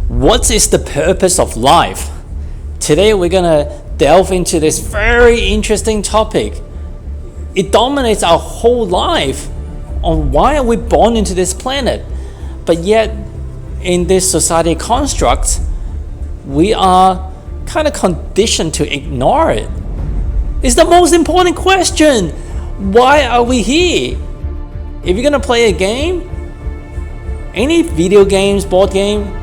What is the purpose of life? Today we're gonna delve into this very interesting topic. It dominates our whole life on why are we born into this planet, but yet in this society construct, we are kind of conditioned to ignore it. It's the most important question. Why are we here? If you're gonna play a game, any video games, board game,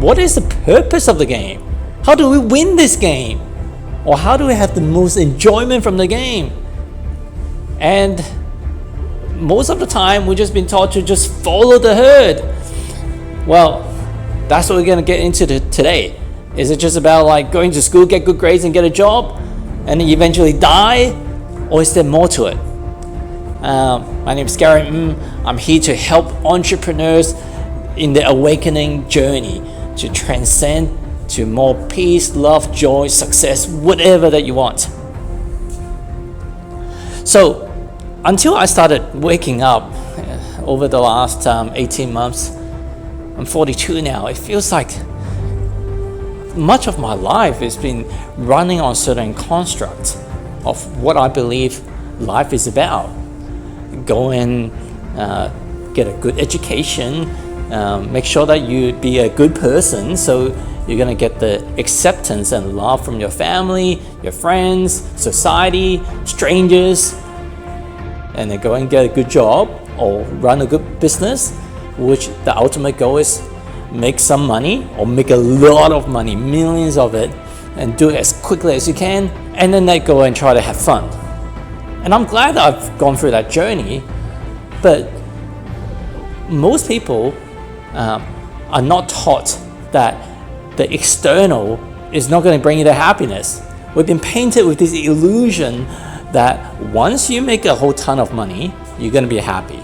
what is the purpose of the game? How do we win this game? Or how do we have the most enjoyment from the game? And most of the time, we've just been taught to just follow the herd. Well, that's what we're going to get into today. Is it just about like going to school, get good grades and get a job, and then eventually die? Or is there more to it? My name is Gary. I'm here to help entrepreneurs in the awakening journey to transcend to more peace, love, joy, success, whatever that you want. So until I started waking up over the last 18 months, I'm 42 now, it feels like much of my life has been running on certain constructs of what I believe life is about. Go and get a good education, make sure that you be a good person, so you're going to get the acceptance and love from your family, your friends, society, strangers, and then go and get a good job or run a good business, which the ultimate goal is make some money or make a lot of money, millions of it, and do it as quickly as you can, and then they go and try to have fun. And I'm glad that I've gone through that journey, but most people are not taught that the external is not going to bring you the happiness. We've been painted with this illusion that once you make a whole ton of money, you're going to be happy.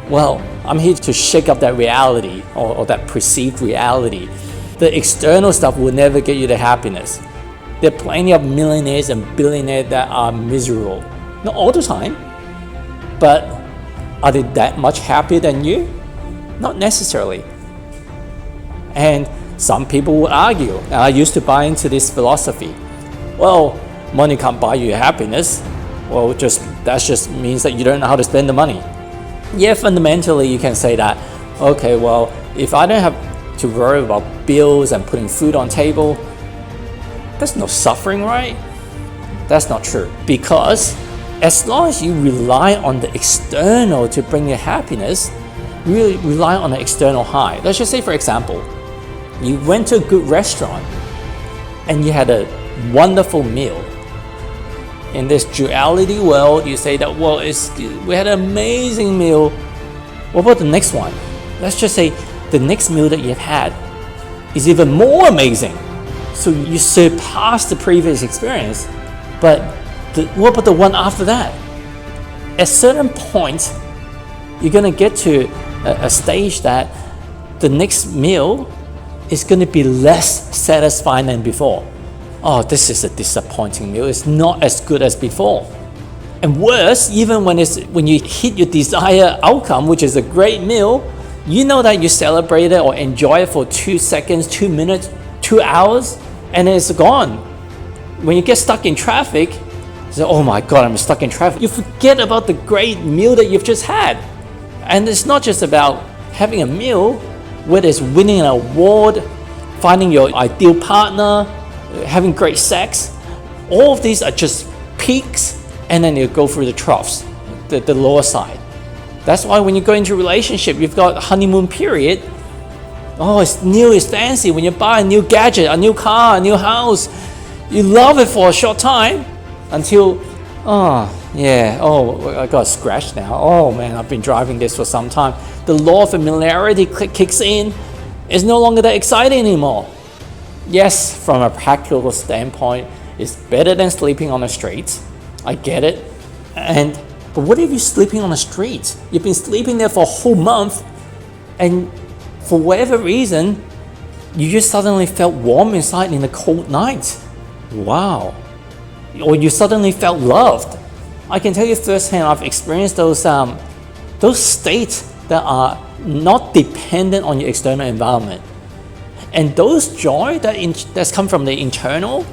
Well, I'm here to shake up that reality or that perceived reality. The external stuff will never get you the happiness. There are plenty of millionaires and billionaires that are miserable. Not all the time, but are they that much happier than you? Not necessarily. And some people would argue, and I used to buy into this philosophy, well, money can't buy you happiness. Well, that just means that you don't know how to spend the money. Yeah, fundamentally you can say that, okay, well, if I don't have to worry about bills and putting food on table, there's no suffering, right? That's not true, because as long as you rely on the external to bring you happiness, you rely on the external high. Let's just say, for example, you went to a good restaurant and you had a wonderful meal. In this duality world, you say that, well, we had an amazing meal. What about the next one? Let's just say the next meal that you've had is even more amazing. So you surpass the previous experience, but what about the one after that? At a certain point, you're going to get to a stage that the next meal is going to be less satisfying than before. Oh, this is a disappointing meal. It's not as good as before. And worse, even when you hit your desired outcome, which is a great meal, you know that you celebrate it or enjoy it for 2 seconds, 2 minutes, 2 hours, and then it's gone. When you get stuck in traffic, you say, oh my God, I'm stuck in traffic. You forget about the great meal that you've just had. And it's not just about having a meal, whether it's winning an award, finding your ideal partner, having great sex. All of these are just peaks, and then you go through the troughs, the lower side. That's why when you go into a relationship, you've got a honeymoon period. Oh, it's new, it's fancy. When you buy a new gadget, a new car, a new house, you love it for a short time until, I got a scratch now. Oh man, I've been driving this for some time. The law of familiarity kicks in. It's no longer that exciting anymore. Yes, from a practical standpoint, it's better than sleeping on the streets. I get it. But what if you're sleeping on the streets? You've been sleeping there for a whole month, and for whatever reason, you just suddenly felt warm inside in the cold night. Wow. Or you suddenly felt loved. I can tell you firsthand, I've experienced those states that are not dependent on your external environment. And those joy that's come from the internal,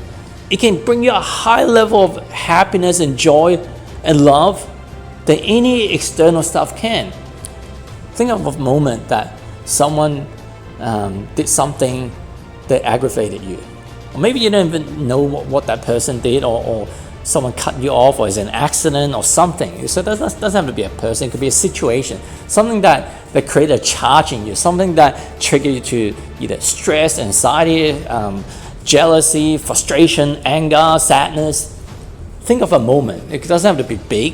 it can bring you a high level of happiness and joy and love than any external stuff can. Think of a moment that someone did something that aggravated you. Or maybe you don't even know what that person did, or someone cut you off, or it's an accident or something. So it doesn't have to be a person, it could be a situation. Something that created a charge in you, something that triggered you to either stress, anxiety, jealousy, frustration, anger, sadness. Think of a moment. It doesn't have to be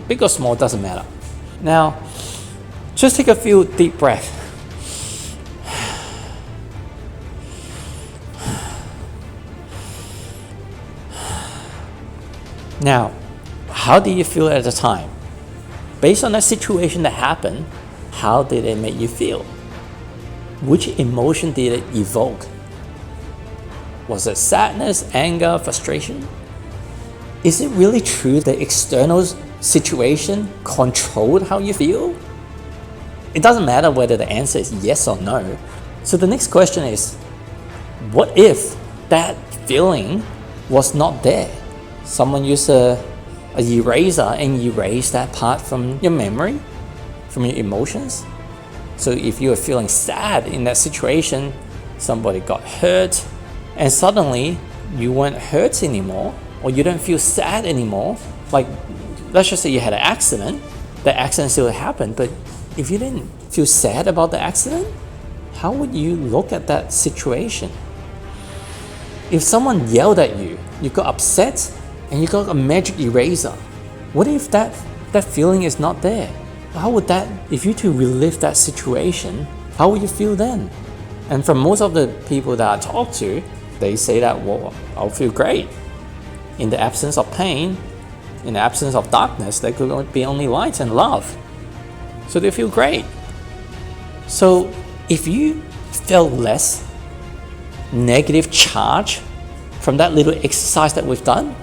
big or small, doesn't matter. Now, just take a few deep breaths. Now, how did you feel at the time? Based on that situation that happened, how did it make you feel? Which emotion did it evoke? Was it sadness, anger, frustration? Is it really true that external situation controlled how you feel? It doesn't matter whether the answer is yes or no. So the next question is, what if that feeling was not there? Someone used a eraser and erased that part from your memory, from your emotions. So if you were feeling sad in that situation, somebody got hurt, and suddenly you weren't hurt anymore, or you don't feel sad anymore. Like, let's just say you had an accident. The accident still happened, but if you didn't feel sad about the accident, how would you look at that situation? If someone yelled at you, you got upset, and you got a magic eraser, what if that feeling is not there? How would that, if you to relive that situation, how would you feel then? And for most of the people that I talk to, they say that, well, I'll feel great. In the absence of pain, in the absence of darkness, there could be only light and love. So they feel great. So if you felt less negative charge from that little exercise that we've done,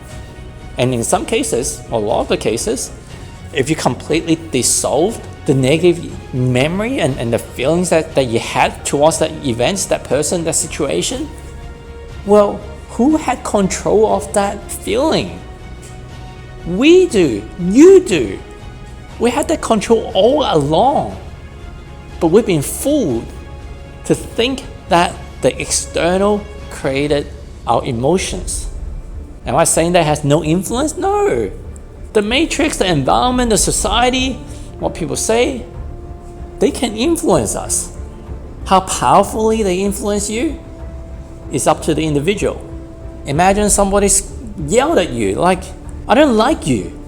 and in some cases, a lot of the cases, if you completely dissolve the negative memory and the feelings that you had towards that event, that person, that situation, well, who had control of that feeling? We do, you do. We had that control all along. But we've been fooled to think that the external created our emotions. Am I saying that has no influence? No. The matrix, the environment, the society, what people say, they can influence us. How powerfully they influence you is up to the individual. Imagine somebody yelled at you, like, I don't like you.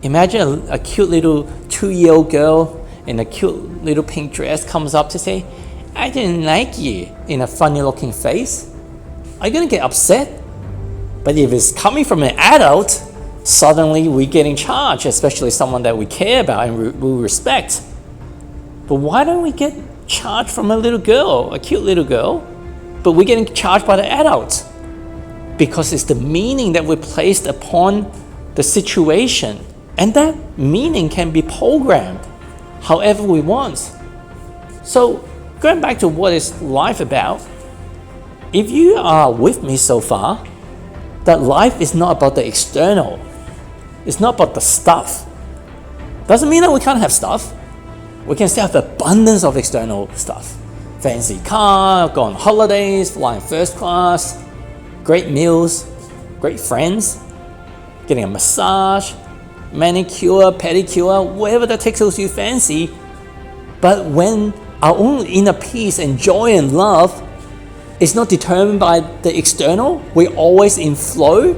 Imagine a cute little 2-year-old girl in a cute little pink dress comes up to say, I didn't like you, in a funny looking face. Are you going to get upset? But if it's coming from an adult, suddenly we get in charge, especially someone that we care about and we respect. But why don't we get charged from a little girl, a cute little girl, but we're getting charged by the adult? Because it's the meaning that we placed upon the situation, and that meaning can be programmed however we want. So going back to what is life about, if you are with me so far, that life is not about the external. It's not about the stuff. Doesn't mean that we can't have stuff. We can still have abundance of external stuff. Fancy car, go on holidays, fly in first class, great meals, great friends, getting a massage, manicure, pedicure, whatever that tickles you fancy. But when our own inner peace and joy and love is not determined by the external, we're always in flow.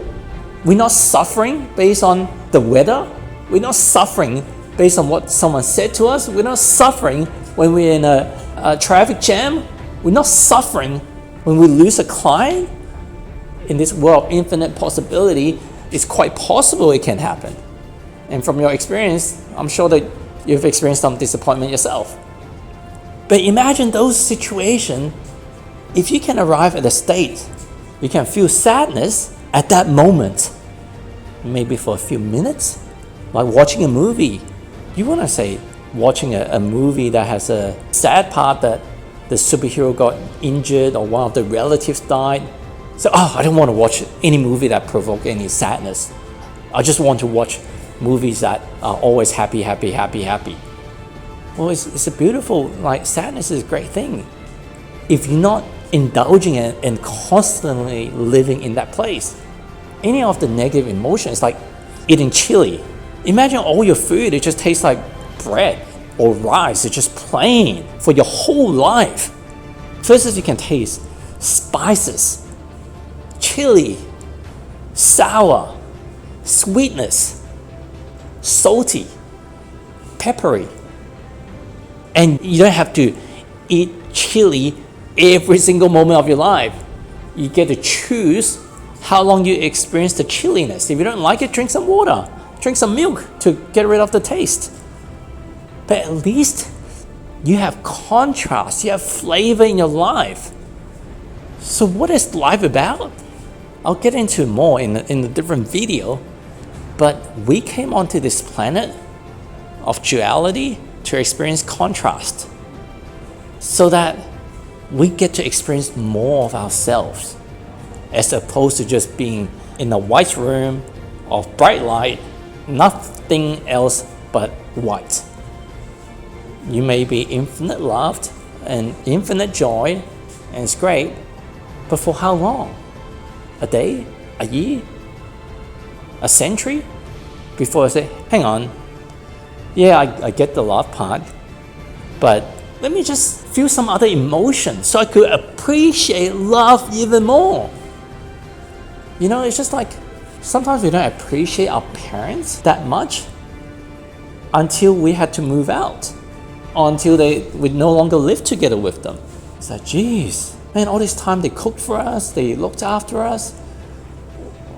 We're not suffering based on the weather. We're not suffering based on what someone said to us. We're not suffering when we're in a traffic jam. We're not suffering when we lose a client. In this world of infinite possibility, it's quite possible it can happen. And from your experience, I'm sure that you've experienced some disappointment yourself. But imagine those situations. If you can arrive at a state, you can feel sadness at that moment, maybe for a few minutes, like watching a movie. You want to say watching a movie that has a sad part that the superhero got injured or one of the relatives died. So, I don't want to watch any movie that provoke any sadness. I just want to watch movies that are always happy, happy, happy, happy. Well, it's a beautiful, sadness is a great thing. If you're not indulging it and constantly living in that place, any of the negative emotions, like eating chili. Imagine all your food, it just tastes like bread or rice. It's just plain for your whole life. First, you can taste spices, chili, sour, sweetness, salty, peppery. And you don't have to eat chili every single moment of your life. You get to choose how long you experience the chilliness. If you don't like it, drink some water, drink some milk to get rid of the taste. But at least you have contrast, you have flavor in your life. So what is life about? I'll get into more in a different video, but we came onto this planet of duality to experience contrast so that we get to experience more of ourselves as opposed to just being in a white room of bright light, nothing else but white. You may be infinite loved and infinite joy, and it's great, but for how long? A day? A year? A century? Before I say, hang on, yeah, I get the love part, but let me just feel some other emotion so I could appreciate love even more. You know, it's just like sometimes we don't appreciate our parents that much until we had to move out, or until we no longer live together with them. It's like, geez, man, all this time they cooked for us, they looked after us,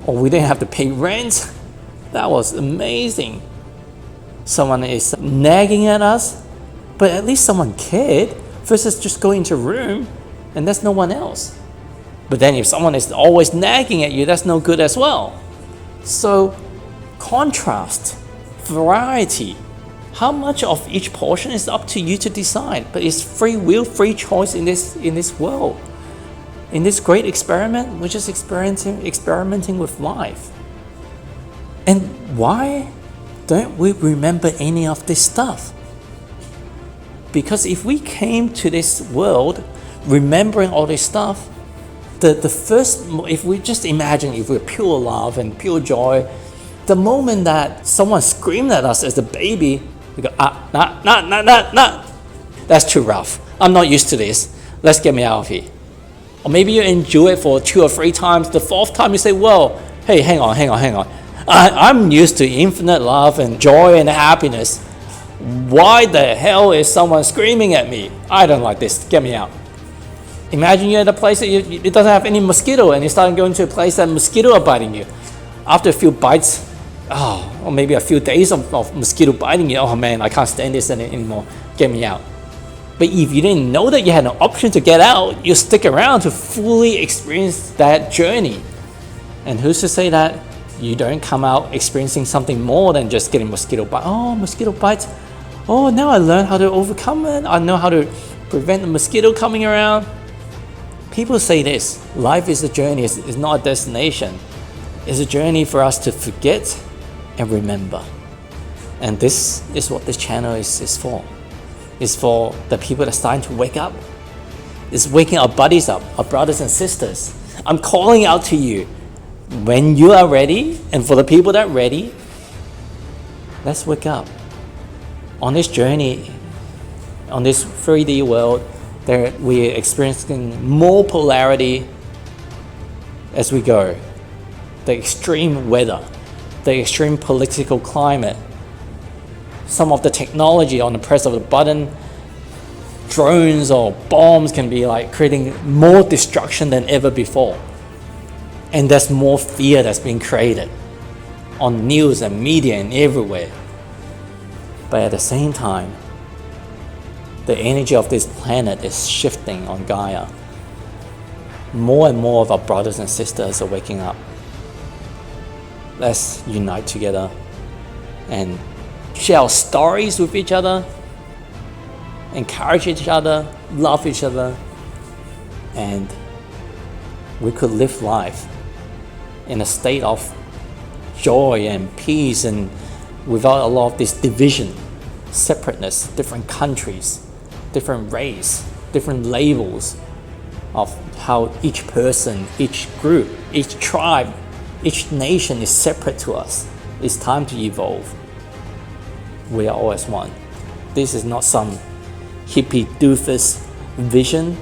or we didn't have to pay rent. That was amazing. Someone is nagging at us, but at least someone cared versus just going into a room and there's no one else. But then if someone is always nagging at you, that's no good as well. So contrast, variety, how much of each portion is up to you to decide, but it's free will, free choice in this world. In this great experiment, we're just experimenting with life. And why don't we remember any of this stuff? Because if we came to this world remembering all this stuff, if we just imagine if we're pure love and pure joy, the moment that someone screamed at us as a baby, we go, nah. That's too rough. I'm not used to this. Let's get me out of here. Or maybe you enjoy it for 2 or 3 times. The 4th time you say, well, hey, hang on. I'm used to infinite love and joy and happiness. Why the hell is someone screaming at me? I don't like this. Get me out. Imagine you're at a place that it doesn't have any mosquito and you start going to a place that mosquito are biting you. After a few bites, or maybe a few days of mosquito biting you, oh man, I can't stand this anymore. Get me out. But if you didn't know that you had an option to get out, you stick around to fully experience that journey. And who's to say that you don't come out experiencing something more than just getting mosquito bites? Oh, mosquito bites. Oh, now I learned how to overcome it. I know how to prevent the mosquito coming around. People say this, life is a journey, it's not a destination. It's a journey for us to forget and remember. And this is what this channel is for. It's for the people that are starting to wake up. It's waking our buddies up, our brothers and sisters. I'm calling out to you. When you are ready, and for the people that are ready, let's wake up. On this journey, on this 3D world, we're experiencing more polarity as we go. The extreme weather, the extreme political climate, some of the technology on the press of a button, drones or bombs can be like creating more destruction than ever before. And there's more fear that's being created on news and media and everywhere. But at the same time, the energy of this planet is shifting on Gaia. More and more of our brothers and sisters are waking up. Let's unite together and share our stories with each other, encourage each other, love each other, and we could live life in a state of joy and peace, and without a lot of this division, separateness, different countries, different race, different labels of how each person, each group, each tribe, each nation is separate to us. It's time to evolve. We are all as one. This is not some hippie doofus vision.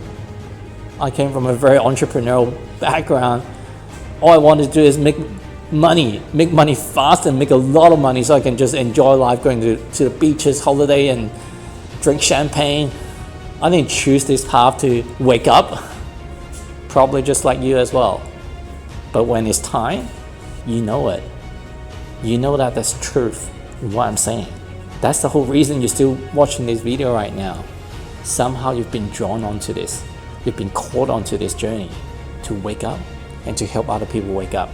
I came from a very entrepreneurial background. All I want to do is make money fast and make a lot of money so I can just enjoy life, going to the beaches, holiday, and drink champagne. I didn't choose this path to wake up, probably just like you as well. But when it's time, you know it. You know that that's truth in what I'm saying. That's the whole reason you're still watching this video right now. Somehow you've been drawn onto this. You've been caught onto this journey to wake up and to help other people wake up.